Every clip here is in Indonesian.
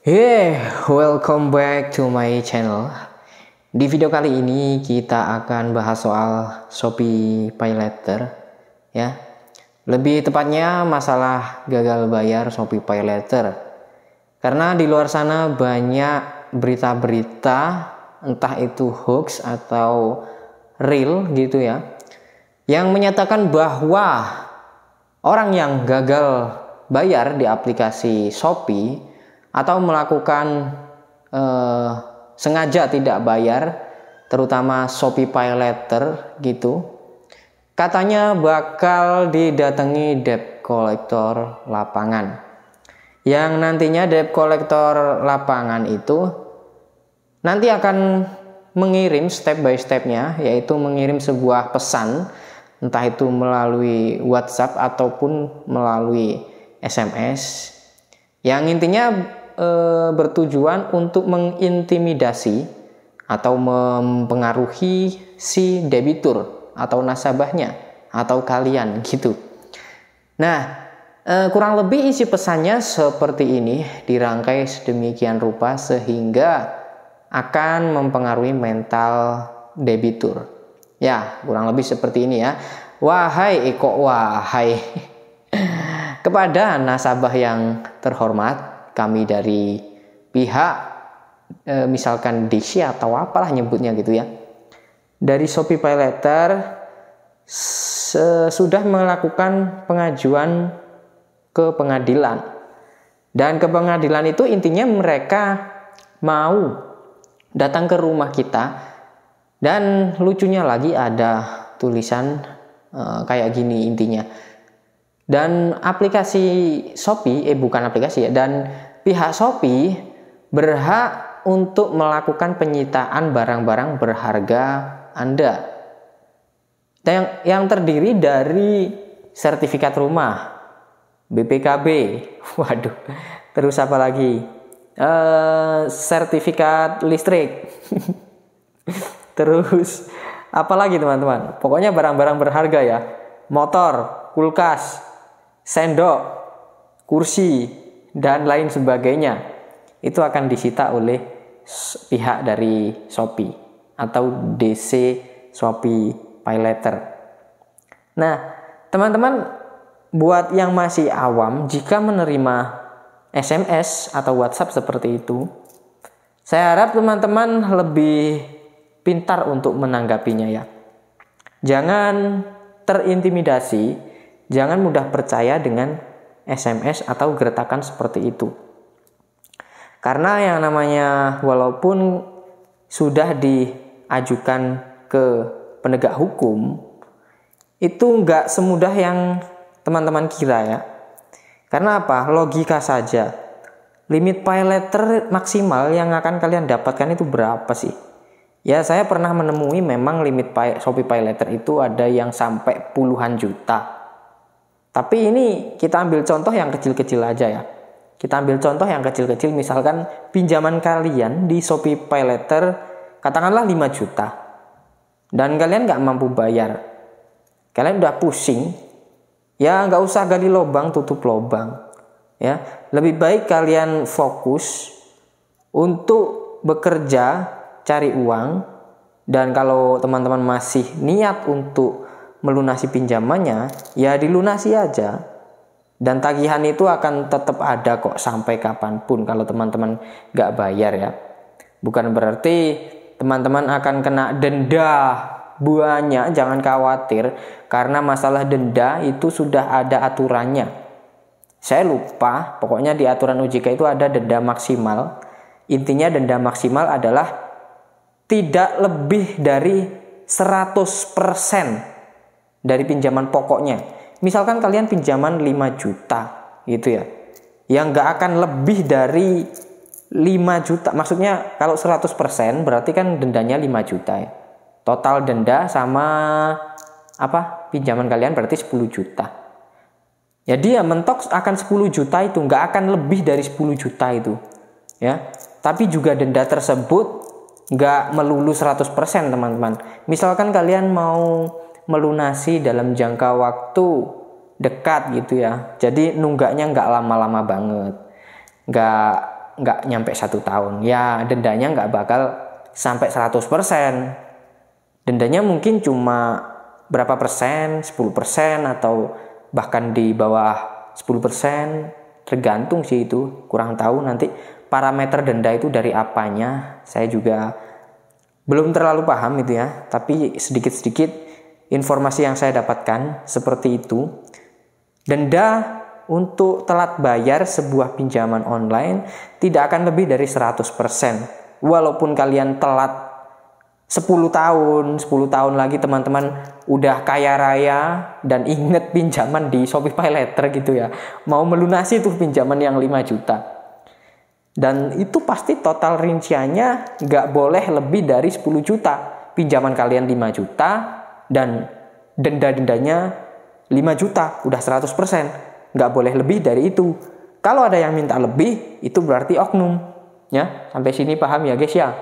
Hey, welcome back to my channel. Di video kali ini kita akan bahas soal Shopee Pay Later ya. Lebih tepatnya masalah gagal bayar Shopee Pay Later. Karena di luar sana banyak berita-berita, entah itu hoax atau real gitu ya, yang menyatakan bahwa orang yang gagal bayar di aplikasi Shopee atau melakukan sengaja tidak bayar, terutama Shopee Pay Later gitu, katanya bakal didatangi debt collector lapangan. Yang nantinya debt collector lapangan itu nanti akan mengirim step by stepnya, yaitu mengirim sebuah pesan, entah itu melalui WhatsApp ataupun melalui SMS, yang intinya bertujuan untuk mengintimidasi atau mempengaruhi si debitur atau nasabahnya atau kalian gitu. Nah, kurang lebih isi pesannya seperti ini, dirangkai sedemikian rupa sehingga akan mempengaruhi mental debitur. Ya, kurang lebih seperti ini ya. Wahai kepada nasabah yang terhormat, kami dari pihak misalkan DC atau apalah nyebutnya gitu ya, dari Shopee Pay Later sudah melakukan pengajuan ke pengadilan. Dan ke pengadilan itu intinya mereka mau datang ke rumah kita, dan lucunya lagi ada tulisan kayak gini intinya. Dan aplikasi Shopee, bukan aplikasi ya, dan pihak Shopee berhak untuk melakukan penyitaan barang-barang berharga Anda yang terdiri dari sertifikat rumah, BPKB, waduh, terus apa lagi, sertifikat listrik, terus apa lagi teman-teman, pokoknya barang-barang berharga ya, motor, kulkas, sendok, kursi, dan lain sebagainya, itu akan disita oleh pihak dari Shopee atau DC Shopee Pay Later. Nah, teman-teman, buat yang masih awam, jika menerima SMS atau WhatsApp seperti itu, saya harap teman-teman lebih pintar untuk menanggapinya ya. Jangan terintimidasi, jangan mudah percaya dengan SMS atau gertakan seperti itu. Karena yang namanya walaupun sudah diajukan ke penegak hukum, itu nggak semudah yang teman-teman kira ya. Karena apa? Logika saja. Limit pay later maksimal yang akan kalian dapatkan itu berapa sih? Ya, saya pernah menemui memang limit Shopee Pay Later itu ada yang sampai puluhan juta. Tapi ini kita ambil contoh yang kecil-kecil aja ya. Kita ambil contoh yang kecil-kecil, misalkan pinjaman kalian di Shopee Pay Later katakanlah 5 juta. Dan kalian nggak mampu bayar. Kalian udah pusing. Ya nggak usah gali lubang, tutup lubang. Ya, lebih baik kalian fokus untuk bekerja, cari uang. Dan kalau teman-teman masih niat untuk melunasi pinjamannya, ya dilunasi aja. Dan tagihan itu akan tetap ada kok sampai kapanpun kalau teman-teman nggak bayar ya. Bukan berarti teman-teman akan kena denda banyak, jangan khawatir. Karena masalah denda itu sudah ada aturannya. Saya lupa, pokoknya di aturan OJK itu ada denda maksimal. Intinya denda maksimal adalah tidak lebih dari 100% dari pinjaman pokoknya. Misalkan kalian pinjaman 5 juta gitu ya, yang nggak akan lebih dari 5 juta. Maksudnya kalau 100% berarti kan dendanya 5 juta ya. Total denda sama pinjaman kalian berarti 10 juta. Ya dia mentok akan 10 juta itu, nggak akan lebih dari 10 juta itu ya. Tapi juga denda tersebut nggak melulu 100% teman-teman. Misalkan kalian mau melunasi dalam jangka waktu dekat gitu ya, jadi nunggaknya nggak lama-lama banget, nggak nggak nyampe 1 tahun. Ya dendanya nggak bakal sampai 100%. Dendanya mungkin cuma berapa persen, 10% atau bahkan di bawah 10%, tergantung sih itu, kurang tahu nanti parameter denda itu dari apanya. Saya juga belum terlalu paham itu ya, tapi sedikit-sedikit informasi yang saya dapatkan seperti itu. Denda untuk telat bayar sebuah pinjaman online tidak akan lebih dari 100%. Walaupun kalian telat 10 tahun lagi teman-teman udah kaya raya dan inget pinjaman di Shopee PayLater gitu ya. Mau melunasi tuh pinjaman yang 5 juta. Dan itu pasti total rinciannya nggak boleh lebih dari 10 juta. Pinjaman kalian 5 juta dan denda-dendanya 5 juta, udah 100%. Nggak boleh lebih dari itu. Kalau ada yang minta lebih, itu berarti oknum. Ya, sampai sini paham ya guys ya.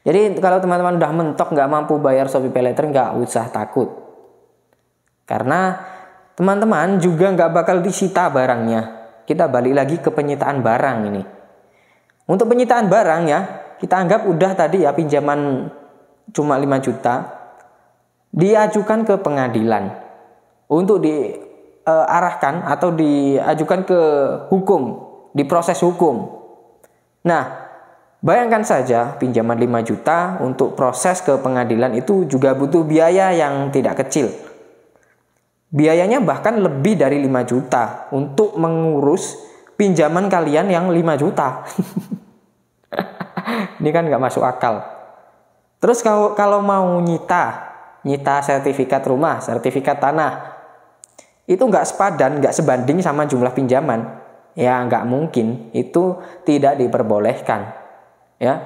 Jadi kalau teman-teman udah mentok nggak mampu bayar Shopee PayLater, nggak usah takut. Karena teman-teman juga nggak bakal disita barangnya. Kita balik lagi ke penyitaan barang ini. Untuk penyitaan barang ya, kita anggap udah tadi ya pinjaman cuma 5 juta. Diajukan ke pengadilan. Untuk diarahkan atau diajukan ke hukum, diproses hukum. Nah, bayangkan saja pinjaman 5 juta untuk proses ke pengadilan itu juga butuh biaya yang tidak kecil. Biayanya bahkan lebih dari 5 juta untuk mengurus pinjaman kalian yang 5 juta. Ini kan nggak masuk akal. Terus kalau mau nyita sertifikat rumah, sertifikat tanah, itu nggak sepadan, nggak sebanding sama jumlah pinjaman. Ya nggak mungkin, itu tidak diperbolehkan. Ya,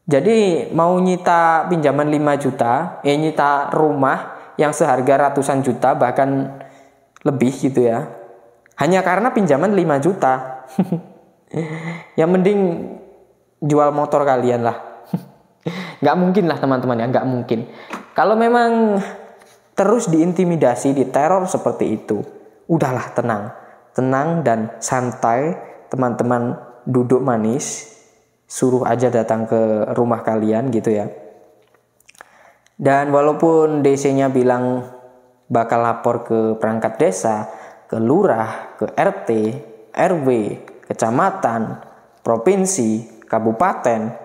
jadi mau nyita pinjaman 5 juta, nyita rumah yang seharga ratusan juta bahkan lebih gitu ya, hanya karena pinjaman 5 juta. Ya mending jual motor kalian lah. Nggak mungkin lah teman-teman ya, nggak mungkin. Kalau memang terus diintimidasi, diteror seperti itu, udahlah tenang dan santai. Teman-teman duduk manis, suruh aja datang ke rumah kalian gitu ya. Dan walaupun DC-nya bilang bakal lapor ke perangkat desa, ke lurah, ke RT, RW, kecamatan, provinsi, kabupaten,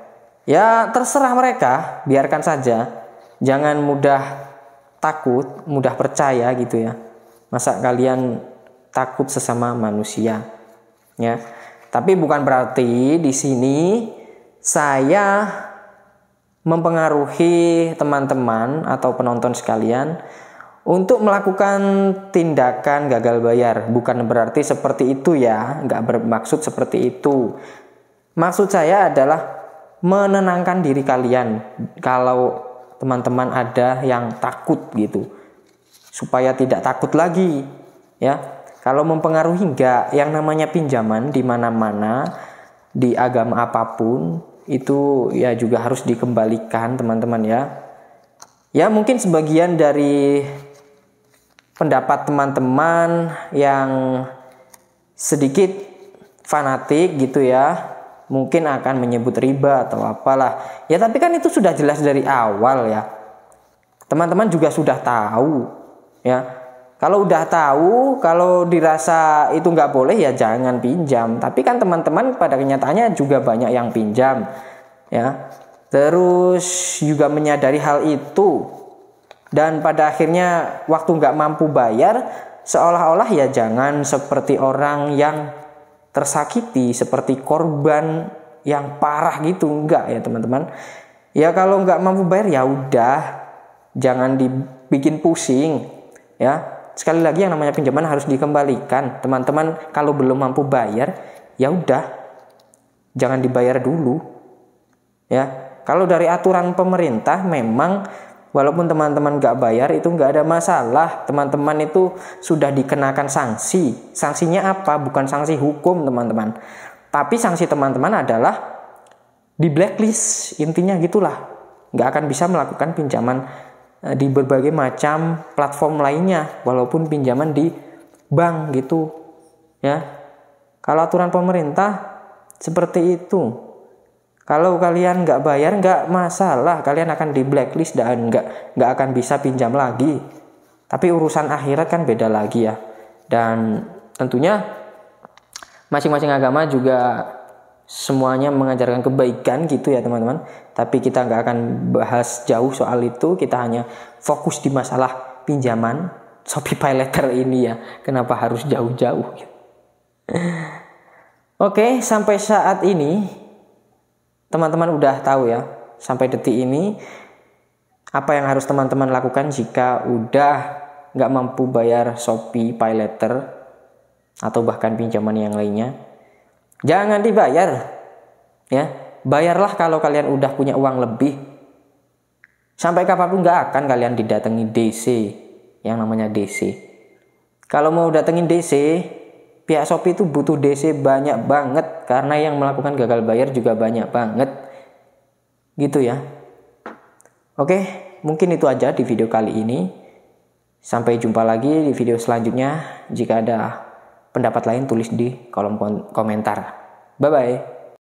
ya terserah mereka, biarkan saja. Jangan mudah takut, mudah percaya gitu ya. Masa kalian takut sesama manusia? Ya. Tapi bukan berarti di sini saya mempengaruhi teman-teman atau penonton sekalian untuk melakukan tindakan gagal bayar. Bukan berarti seperti itu ya, nggak bermaksud seperti itu. Maksud saya adalah menenangkan diri kalian kalau teman-teman ada yang takut gitu, supaya tidak takut lagi ya. Kalau mempengaruhi enggak, yang namanya pinjaman di mana-mana, di agama apapun itu ya juga harus dikembalikan teman-teman ya. Ya mungkin sebagian dari pendapat teman-teman yang sedikit fanatik gitu ya, mungkin akan menyebut riba atau apalah. Ya tapi kan itu sudah jelas dari awal ya. Teman-teman juga sudah tahu ya. Kalau udah tahu, kalau dirasa itu nggak boleh ya jangan pinjam. Tapi kan teman-teman pada kenyataannya juga banyak yang pinjam ya. Terus juga menyadari hal itu. Dan pada akhirnya waktu nggak mampu bayar, seolah-olah ya jangan seperti orang yang tersakiti, seperti korban yang parah gitu. Enggak ya teman-teman. Ya kalau nggak mampu bayar ya udah, jangan dibikin pusing ya. Sekali lagi yang namanya pinjaman harus dikembalikan. Teman-teman kalau belum mampu bayar, ya udah, jangan dibayar dulu. Ya, kalau dari aturan pemerintah memang walaupun teman-teman nggak bayar itu nggak ada masalah. Teman-teman itu sudah dikenakan sanksi. Sanksinya apa? Bukan sanksi hukum teman-teman. Tapi sanksi teman-teman adalah di blacklist. Intinya gitulah. Nggak akan bisa melakukan pinjaman di berbagai macam platform lainnya, walaupun pinjaman di bank gitu ya. Kalau aturan pemerintah seperti itu. Kalau kalian nggak bayar nggak masalah, kalian akan di blacklist dan nggak akan bisa pinjam lagi. Tapi urusan akhirat kan beda lagi ya. Dan tentunya masing-masing agama juga semuanya mengajarkan kebaikan gitu ya teman-teman. Tapi kita nggak akan bahas jauh soal itu. Kita hanya fokus di masalah pinjaman Shopee Pay Later ini ya. Kenapa harus jauh-jauh? Oke, sampai saat ini teman-teman udah tahu ya, sampai detik ini apa yang harus teman-teman lakukan jika udah nggak mampu bayar Shopee Pay Later atau bahkan pinjaman yang lainnya. Jangan dibayar ya, bayarlah kalau kalian udah punya uang lebih. Sampai kapanpun nggak akan kalian didatangi DC, yang namanya DC. Kalau mau datengin DC, pihak Shopee itu butuh DC banyak banget karena yang melakukan gagal bayar juga banyak banget. Gitu ya. Oke, mungkin itu aja di video kali ini. Sampai jumpa lagi di video selanjutnya. Jika ada pendapat lain tulis di kolom komentar. Bye bye.